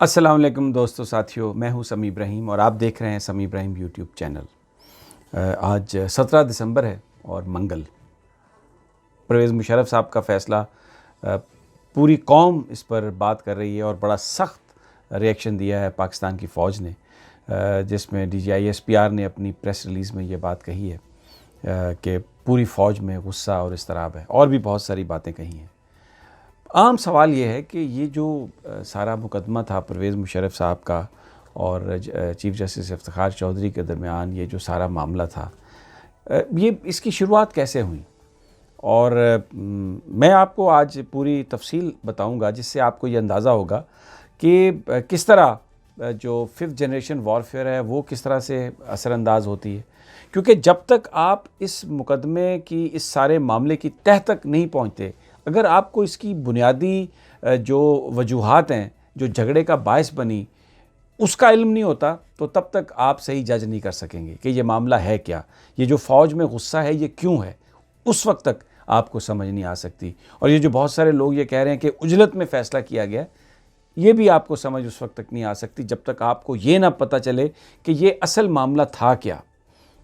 अस्सलाम वालेकुम दोस्तों साथियों, मैं हूं समी इब्राहिम और आप देख रहे हैं समी इब्राहिम यूट्यूब चैनल। आज 17 दिसंबर है और मंगल। परवेज़ मुशर्रफ साहब का फ़ैसला, पूरी कौम इस पर बात कर रही है और बड़ा सख्त रिएक्शन दिया है पाकिस्तान की फ़ौज ने, जिसमें DGI SPR ने अपनी प्रेस रिलीज़ में ये बात कही है कि पूरी फ़ौज में गुस्सा और इज़्तिराब है, और भी बहुत सारी बातें कही हैं। आम सवाल ये है कि ये जो सारा मुकदमा था परवेज़ मुशर्रफ साहब का और चीफ़ जस्टिस इफ्तिखार चौधरी के दरमियान, ये जो सारा मामला था, ये इसकी शुरुआत कैसे हुई? और मैं आपको आज पूरी तफसील बताऊंगा, जिससे आपको ये अंदाज़ा होगा कि किस तरह जो 5th जनरेशन वॉरफेयर है वो किस तरह से असरअंदाज होती है। क्योंकि जब तक आप इस मुकदमे की, इस सारे मामले की तह तक नहीं पहुंचते, अगर आपको इसकी बुनियादी जो वजूहात हैं, जो झगड़े का बायस बनी, उसका इल्म नहीं होता, तो तब तक आप सही जज नहीं कर सकेंगे कि ये मामला है क्या, ये जो फ़ौज में गुस्सा है ये क्यों है। उस वक्त तक आपको समझ नहीं आ सकती। और ये जो बहुत सारे लोग ये कह रहे हैं कि उजलत में फ़ैसला किया गया, ये भी आपको समझ उस वक्त तक नहीं आ सकती जब तक आपको ये ना पता चले कि ये असल मामला था क्या।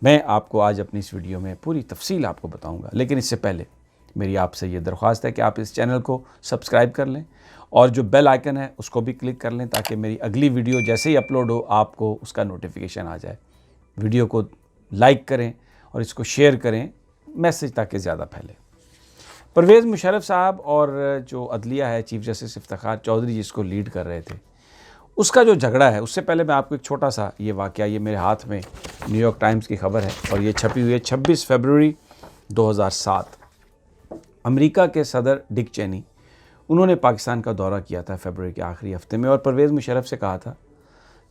मैं आपको आज अपनी इस वीडियो में पूरी तफसील आपको बताऊंगा, लेकिन इससे पहले मेरी आपसे ये दरख्वास्त है कि आप इस चैनल को सब्सक्राइब कर लें और जो बेल आइकन है उसको भी क्लिक कर लें, ताकि मेरी अगली वीडियो जैसे ही अपलोड हो आपको उसका नोटिफिकेशन आ जाए। वीडियो को लाइक करें और इसको शेयर करें, मैसेज ताकि ज़्यादा फैले। परवेज़ मुशर्रफ साहब और जो अदलिया है, चीफ़ जस्टिस इफ्तिखार चौधरी जिसको लीड कर रहे थे, उसका जो झगड़ा है, उससे पहले मैं आपको एक छोटा सा ये वाक़या, ये मेरे हाथ में न्यूयॉर्क टाइम्स की खबर है और ये छपी हुई है 26 फरवरी 2007। अमेरिका के सदर डिक चेनी, उन्होंने पाकिस्तान का दौरा किया था फरवरी के आखिरी हफ्ते में, और परवेज़ मुशर्रफ से कहा था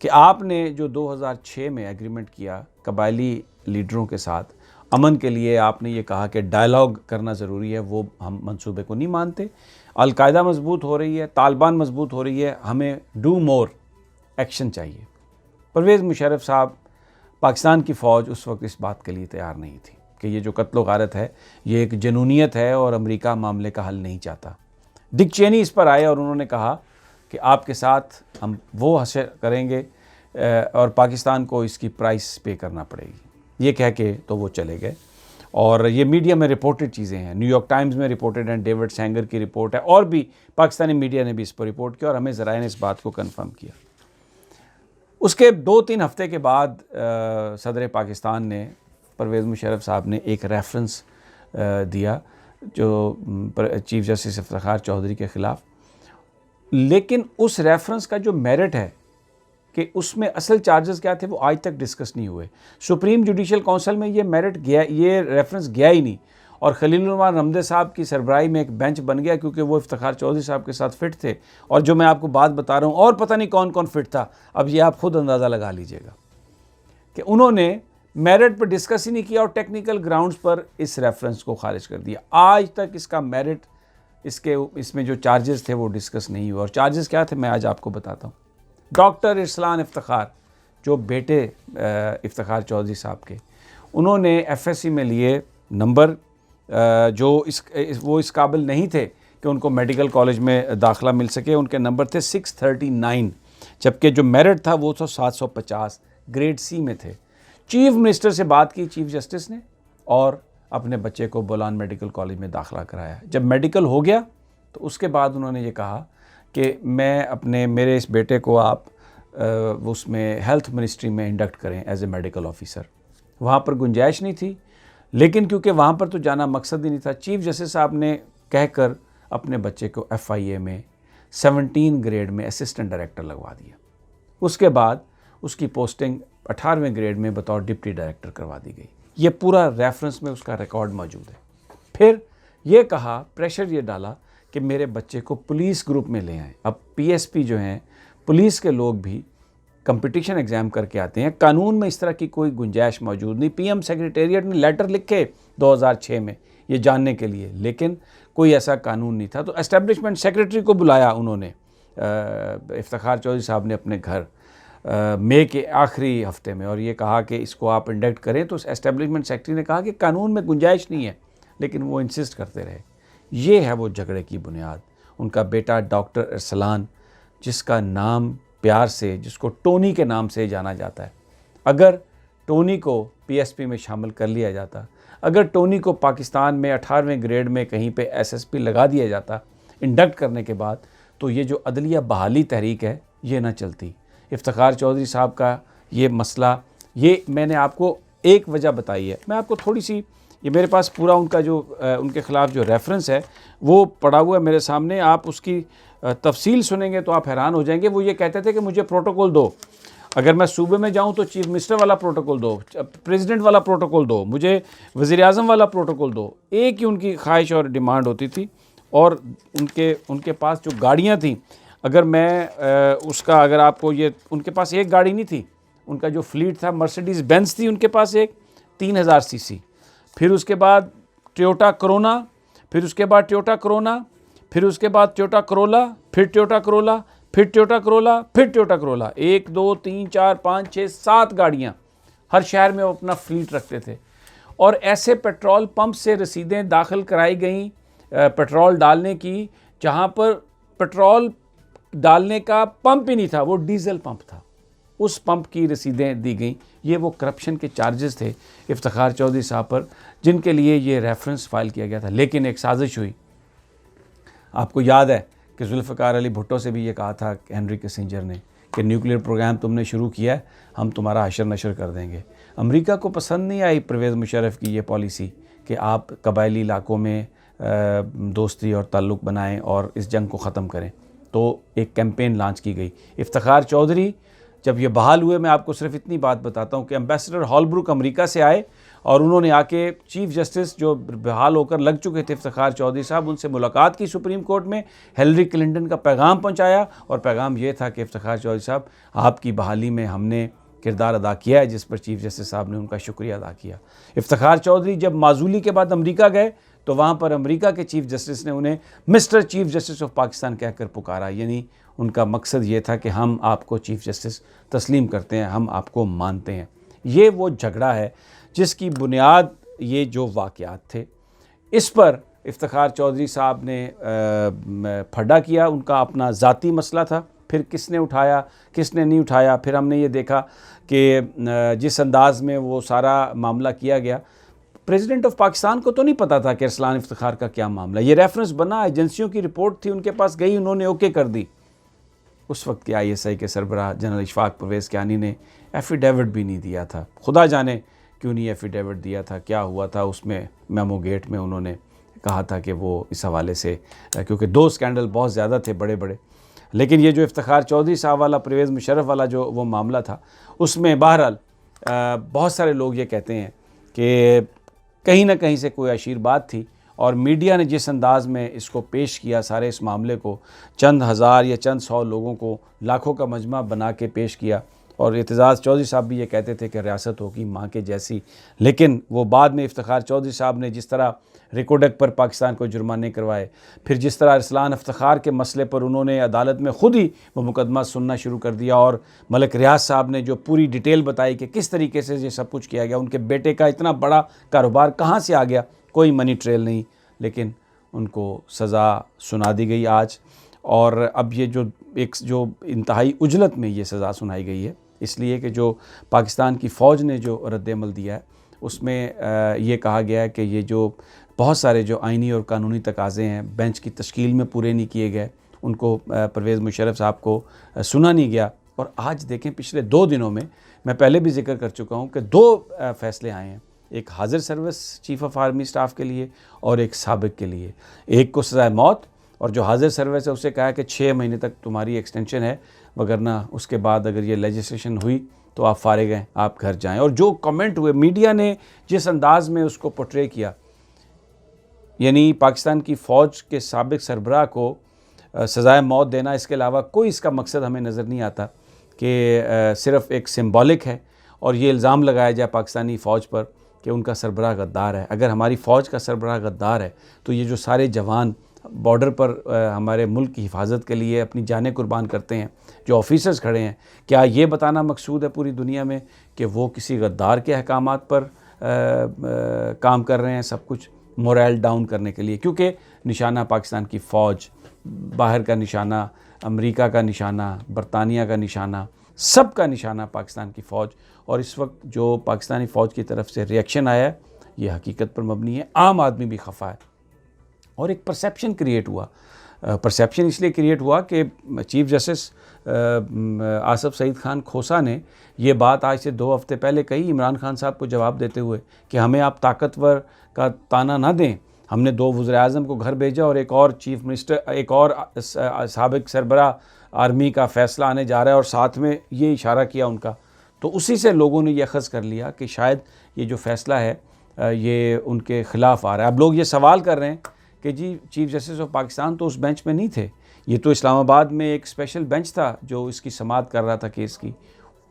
कि आपने जो 2006 में एग्रीमेंट किया कबायली लीडरों के साथ अमन के लिए, आपने ये कहा कि डायलॉग करना ज़रूरी है, वो हम मंसूबे को नहीं मानते। अलकायदा मजबूत हो रही है, तालिबान मजबूत हो रही है, हमें डू मोर, एक्शन चाहिए। परवेज़ मुशर्रफ साहब, पाकिस्तान की फ़ौज उस वक्त इस बात के लिए तैयार नहीं थी कि ये जो कत्ल गारत है ये एक जनूनियत है और अमेरिका मामले का हल नहीं चाहता। डिक चेनी इस पर आए और उन्होंने कहा कि आपके साथ हम वो हशर करेंगे और पाकिस्तान को इसकी प्राइस पे करना पड़ेगी, ये कह के तो वो चले गए। और ये मीडिया में रिपोर्टेड चीज़ें हैं, न्यूयॉर्क टाइम्स में रिपोर्टेड हैं, डेविड सैंगर की रिपोर्ट है, और भी पाकिस्तानी मीडिया ने भी इस पर रिपोर्ट किया और हमें ज़राए ने इस बात को कन्फर्म किया। उसके 2-3 हफ्ते के बाद सदर पाकिस्तान ने, परवेज़ मुशर्रफ साहब ने एक रेफरेंस दिया जो चीफ़ जस्टिस इफ्तिखार चौधरी के ख़िलाफ़। लेकिन उस रेफरेंस का जो मेरिट है कि उसमें असल चार्जेस क्या थे, वो आज तक डिस्कस नहीं हुए। सुप्रीम जुडिशल काउंसिल में ये मेरिट गया, ये रेफरेंस गया ही नहीं, और खलीलुर रहमत साहब की सरबराही में एक बेंच बन गया, क्योंकि वो इफ्तिखार चौधरी साहब के साथ फिट थे। और जो मैं आपको बात बता रहा हूँ, और पता नहीं कौन कौन फिट था, अब ये आप खुद अंदाज़ा लगा लीजिएगा कि उन्होंने मेरिट पर डिस्कस ही नहीं किया और टेक्निकल ग्राउंड्स पर इस रेफरेंस को खारिज कर दिया। आज तक इसका मेरिट, इसमें जो चार्जेस थे वो डिस्कस नहीं हुआ। और चार्जेस क्या थे मैं आज आपको बताता हूँ। डॉक्टर इरसलान इफ्तिखार, जो बेटे इफ्तिखार चौधरी साहब के, उन्होंने FSC में लिए नंबर जो वो इस काबिल नहीं थे कि उनको मेडिकल कॉलेज में दाखिला मिल सके। उनके नंबर थे 639, जबकि जो मेरिट था वो तो 750 ग्रेड C में थे। चीफ मिनिस्टर से बात की चीफ जस्टिस ने और अपने बच्चे को बोलान मेडिकल कॉलेज में दाखिला कराया। जब मेडिकल हो गया तो उसके बाद उन्होंने ये कहा कि मेरे इस बेटे को आप उसमें हेल्थ मिनिस्ट्री में इंडक्ट करें एज ए मेडिकल ऑफिसर। वहाँ पर गुंजाइश नहीं थी, लेकिन क्योंकि वहाँ पर तो जाना मकसद ही नहीं था, चीफ जस्टिस साहब ने कहकर अपने बच्चे को FIA में 17 ग्रेड में असिस्टेंट डायरेक्टर लगवा दिया। उसके बाद उसकी पोस्टिंग 18वें ग्रेड में बतौर डिप्टी डायरेक्टर करवा दी गई। ये पूरा रेफरेंस में उसका रिकॉर्ड मौजूद है। फिर ये कहा, प्रेशर ये डाला कि मेरे बच्चे को पुलिस ग्रुप में ले आएँ। अब PSP जो हैं, पुलिस के लोग भी कंपटीशन एग्ज़ाम करके आते हैं। कानून में इस तरह की कोई गुंजाइश मौजूद नहीं। PM सेक्रेटेरिएट ने लेटर लिखे 2006 में ये जानने के लिए, लेकिन कोई ऐसा कानून नहीं था। तो एस्टेब्लिशमेंट सेक्रेटरी को बुलाया उन्होंने, इफ्तिखार चौधरी साहब ने अपने घर मई के आखिरी हफ्ते में, और ये कहा कि इसको आप इंडक्ट करें। तो एस्टेब्लिशमेंट सेक्रेटरी ने कहा कि कानून में गुंजाइश नहीं है, लेकिन वो इंसिस्ट करते रहे। ये है वो झगड़े की बुनियाद। उनका बेटा डॉक्टर इरसलान, जिसका नाम प्यार से, जिसको टोनी के नाम से जाना जाता है, अगर टोनी को पीएसपी में शामिल कर लिया जाता, अगर टोनी को पाकिस्तान में 18वें ग्रेड में कहीं पे एसएसपी लगा दिया जाता इंडक्ट करने के बाद, तो ये जो अदलिया बहाली तहरीक है ये ना चलती। इफ्तिखार चौधरी साहब का ये मसला, ये मैंने आपको एक वजह बताई है। मैं आपको थोड़ी सी, ये मेरे पास पूरा उनका जो उनके ख़िलाफ़ जो रेफरेंस है वो पड़ा हुआ है मेरे सामने, आप उसकी तफसील सुनेंगे तो आप हैरान हो जाएंगे। वो ये कहते थे कि मुझे प्रोटोकॉल दो, अगर मैं सूबे में जाऊं तो चीफ मिनिस्टर वाला प्रोटोकॉल दो, प्रेसिडेंट वाला प्रोटोकॉल दो, मुझे वज़ीर आज़म वाला प्रोटोकॉल दो। एक ही उनकी ख्वाहिश और डिमांड होती थी। और उनके पास जो गाड़ियां थी, अगर मैं उसका, अगर आपको ये, उनके पास एक गाड़ी नहीं थी, उनका जो फ्लीट था मर्सिडीज़ बेंज थी उनके पास एक 3000 सीसी, फिर उसके बाद टोयोटा करोना, फिर उसके बाद टोयोटा करोना, फिर उसके बाद टोयोटा करोला, फिर टोयोटा करोला, फिर टोयोटा करोला, फिर टोयोटा करोला। 1 2 3 4 5 6 7 गाड़ियाँ हर शहर में वो अपना फ्लीट रखते थे। और ऐसे पेट्रोल पंप से रसीदें दाखिल कराई गई पेट्रोल डालने की, जहाँ पर पेट्रोल डालने का पंप ही नहीं था, वो डीजल पंप था, उस पंप की रसीदें दी गई। ये वो करप्शन के चार्जेस थे इफ्तिखार चौधरी साहब पर, जिनके लिए ये रेफरेंस फाइल किया गया था। लेकिन एक साजिश हुई, आपको याद है कि जुल्फ़िकार अली भुट्टो से भी ये कहा था हेनरी किसिंजर ने कि न्यूक्लियर प्रोग्राम तुमने शुरू किया है, हम तुम्हारा हशर नशर कर देंगे। अमेरिका को पसंद नहीं आई परवेज़ मुशर्रफ की ये पॉलिसी कि आप कबायली इलाकों में दोस्ती और ताल्लुक़ बनाएं और इस जंग को ख़त्म करें। तो एक कैंपेन लॉन्च की गई। इफ्तिखार चौधरी जब ये बहाल हुए, मैं आपको सिर्फ इतनी बात बताता हूँ कि एम्बेसडर हॉलब्रुक अमेरिका से आए और उन्होंने आके चीफ जस्टिस जो बहाल होकर लग चुके थे इफ्तिखार चौधरी साहब, उनसे मुलाकात की सुप्रीम कोर्ट में, हिलरी क्लिंटन का पैगाम पहुँचाया। और पैगाम ये था कि इफ्तिखार चौधरी साहब, आपकी बहाली में हमने किरदार अदा किया है, जिस पर चीफ जस्टिस साहब ने उनका शुक्रिया अदा किया। इफ्तिखार चौधरी जब माजूली के बाद अमेरिका गए तो वहाँ पर अमेरिका के चीफ जस्टिस ने उन्हें mister chief justice of Pakistan कहकर पुकारा। यानी उनका मकसद ये था कि हम आपको चीफ जस्टिस तस्लीम करते हैं, हम आपको मानते हैं। ये वो झगड़ा है जिसकी बुनियाद ये जो वाक़यात थे, इस पर इफ्तिखार चौधरी साहब ने फड्डा किया। उनका अपना ज़ाती मसला था, फिर किसने उठाया किसने नहीं उठाया, फिर हमने ये देखा कि जिस अंदाज़ में वो सारा मामला किया गया, प्रेसिडेंट ऑफ पाकिस्तान को तो नहीं पता था कि अरसलान इफ्तिखार का क्या मामला। ये रेफरेंस बना, एजेंसियों की रिपोर्ट थी, उनके पास गई, उन्होंने ओके कर दी। उस वक्त के ISI के सरबराह जनरल इशफाक परवेज़ कियानी ने एफिडेविट भी नहीं दिया था। खुदा जाने क्यों नहीं एफिडेविट दिया था, क्या हुआ था उसमें। मेमो गेट में उन्होंने कहा था कि वो इस हवाले से, क्योंकि 2 स्कैंडल बहुत ज़्यादा थे बड़े बड़े। लेकिन ये जो इफ्तिखार चौधरी साहब वाला, परवेज़ मुशर्रफ वाला जो वो मामला था, उसमें बहरहाल बहुत सारे लोग ये कहते हैं कि कहीं ना कहीं से कोई अशीर बात थी। और मीडिया ने जिस अंदाज़ में इसको पेश किया, सारे इस मामले को चंद हज़ार या चंद 100 लोगों को लाखों का मजमा बना के पेश किया। और एतजाज़ चौधरी साहब भी ये कहते थे कि रियासत होगी माँ के जैसी। लेकिन वो बाद में इफ्तिखार चौधरी साहब ने जिस तरह रिकोडक पर पाकिस्तान को जुर्माने करवाए, फिर जिस तरह अरसलान इफ्तिखार के मसले पर उन्होंने अदालत में ख़ुद ही वो मुकदमा सुनना शुरू कर दिया, और मलिक रियाज साहब ने जो पूरी डिटेल बताई कि किस तरीके से ये सब कुछ किया गया, उनके बेटे का इतना बड़ा कारोबार कहाँ से आ गया, कोई मनी ट्रेल नहीं, लेकिन उनको सज़ा सुना दी गई आज। और अब ये जो इंतहाई उजलत में ये सज़ा सुनाई गई है, इसलिए कि जो पाकिस्तान की फ़ौज ने जो रद्द-ए-अमल दिया है उसमें ये कहा गया है कि ये जो बहुत सारे जो आइनी और कानूनी तकाज़े हैं बेंच की तश्कील में पूरे नहीं किए गए, उनको परवेज़ मुशर्रफ साहब को सुना नहीं गया। और आज देखें, पिछले 2 दिनों में, मैं पहले भी जिक्र कर चुका हूँ कि 2 फ़ैसले आए हैं, एक हाजिर service chief of army staff के लिए और एक साबिक के लिए। एक को सज़ाए मौत, और जो हाजिर सर्विस है उसे कहा कि 6 महीने तक तुम्हारी एक्सटेंशन है, वगरना उसके बाद अगर ये लेजिस्लेशन हुई तो आप फारिग हैं, आप घर जाएं। और जो कमेंट हुए, मीडिया ने जिस अंदाज़ में उसको पोर्ट्रे किया, यानी पाकिस्तान की फ़ौज के साबिक सरबराह को सज़ाए मौत देना, इसके अलावा कोई इसका मकसद हमें नज़र नहीं आता कि सिर्फ़ एक सिंबॉलिक है और ये इल्ज़ाम लगाया जाए पाकिस्तानी फ़ौज पर कि उनका सरबराह गद्दार है। अगर हमारी फ़ौज का सरबराह गद्दार है तो ये जो सारे जवान बॉर्डर पर हमारे मुल्क की हिफाजत के लिए अपनी जानें कुर्बान करते हैं, जो ऑफिसर्स खड़े हैं, क्या ये बताना मकसूद है पूरी दुनिया में कि वो किसी गद्दार के अहकामात पर काम कर रहे हैं, सब कुछ मोरल डाउन करने के लिए? क्योंकि निशाना पाकिस्तान की फ़ौज, बाहर का निशाना अमेरिका का निशाना, बरतानिया का निशाना, सब का निशाना पाकिस्तान की फ़ौज। और इस वक्त जो पाकिस्तानी फ़ौज की तरफ से रिएक्शन आया है ये हकीकत पर मबनी है। आम आदमी भी खफा है और एक परसेप्शन क्रिएट हुआ। परसेप्शन इसलिए क्रिएट हुआ कि चीफ़ जस्टिस आसफ़ सईद खान खोसा ने ये बात आज से 2 हफ़्ते पहले कही इमरान खान साहब को जवाब देते हुए कि हमें आप ताकतवर का ताना ना दें। हमने 2 वज़ीर-ए-आज़म को घर भेजा और एक और चीफ़ मिनिस्टर, एक और साबिक़ सरबरा आर्मी का फ़ैसला आने जा रहा है और साथ में ये इशारा किया उनका। तो उसी से लोगों ने यह अख़ज़ कर लिया कि शायद ये जो फ़ैसला है ये उनके ख़िलाफ़ आ रहा है। अब लोग ये सवाल कर रहे हैं कि जी चीफ़ जस्टिस ऑफ पाकिस्तान तो उस बेंच में नहीं थे, ये तो इस्लामाबाद में एक स्पेशल बेंच था जो इसकी समाअत कर रहा था केस की।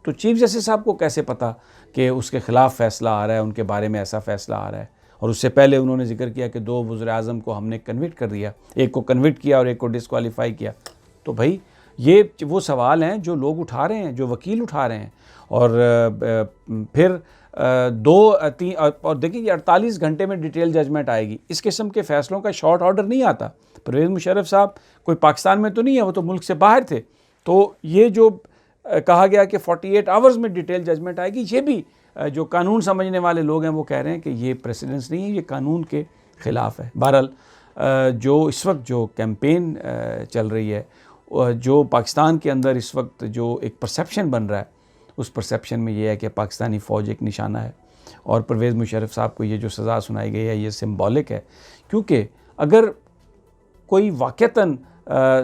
तो चीफ़ जस्टिस साहब को कैसे पता कि उसके ख़िलाफ़ फ़ैसला आ रहा है, उनके बारे में ऐसा फ़ैसला आ रहा है। और उससे पहले उन्होंने जिक्र किया कि 2 वज़ीर-ए-आज़म को हमने कन्विक्ट कर दिया, एक को कन्विक्ट किया और एक को डिस्क्वालीफाई किया। तो भाई ये वो सवाल हैं जो लोग उठा रहे हैं, जो वकील उठा रहे हैं। और फिर 2-3 और देखिए ये 48 घंटे में डिटेल जजमेंट आएगी। इस किस्म के फ़ैसलों का शॉर्ट ऑर्डर नहीं आता। परवेज़ मुशर्रफ साहब कोई पाकिस्तान में तो नहीं है, वो तो मुल्क से बाहर थे। तो ये जो कहा गया कि 48 आवर्स में डिटेल जजमेंट आएगी, ये भी जो कानून समझने वाले लोग हैं वो कह रहे हैं कि ये प्रेसिडेंस नहीं है, ये कानून के ख़िलाफ़ है। बहरहाल जो इस वक्त जो कैंपेन चल रही है, जो पाकिस्तान के अंदर इस वक्त जो एक परसेप्शन बन रहा है, उस परसेप्शन में ये है कि पाकिस्तानी फ़ौज एक निशाना है। और परवेज़ मुशर्रफ साहब को ये जो सज़ा सुनाई गई है ये सिंबॉलिक है, क्योंकि अगर कोई वाक़तन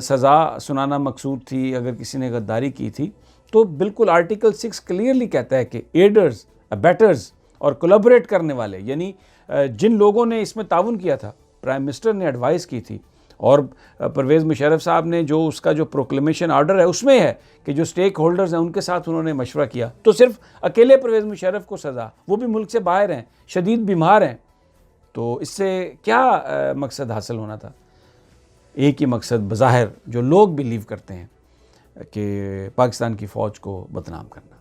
सज़ा सुनाना मकसूद थी, अगर किसी ने गद्दारी की थी, तो बिल्कुल आर्टिकल 6 क्लियरली कहता है कि एडर्स, अबैटर्स और कोलैबोरेट करने वाले, यानी जिन लोगों ने इसमें ताउन किया था, प्राइम मिनिस्टर ने एडवाइस की थी और परवेज़ मुशर्रफ साहब ने जो उसका जो प्रोक्लेमेशन आर्डर है उसमें है कि जो स्टेक होल्डर्स हैं उनके साथ उन्होंने मशवरा किया। तो सिर्फ अकेले परवेज़ मुशर्रफ को सज़ा, वो भी मुल्क से बाहर हैं, शदीद बीमार हैं। तो इससे क्या मकसद हासिल होना था? एक ही मकसद बज़ाहिर जो लोग बिलीव करते हैं कि पाकिस्तान की फ़ौज को बदनाम करना।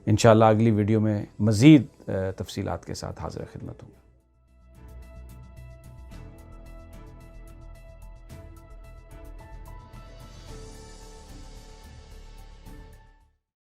इंशाअल्लाह अगली वीडियो में मज़ीद तफ़सीलात के साथ हाज़िर खिदमत हूँ।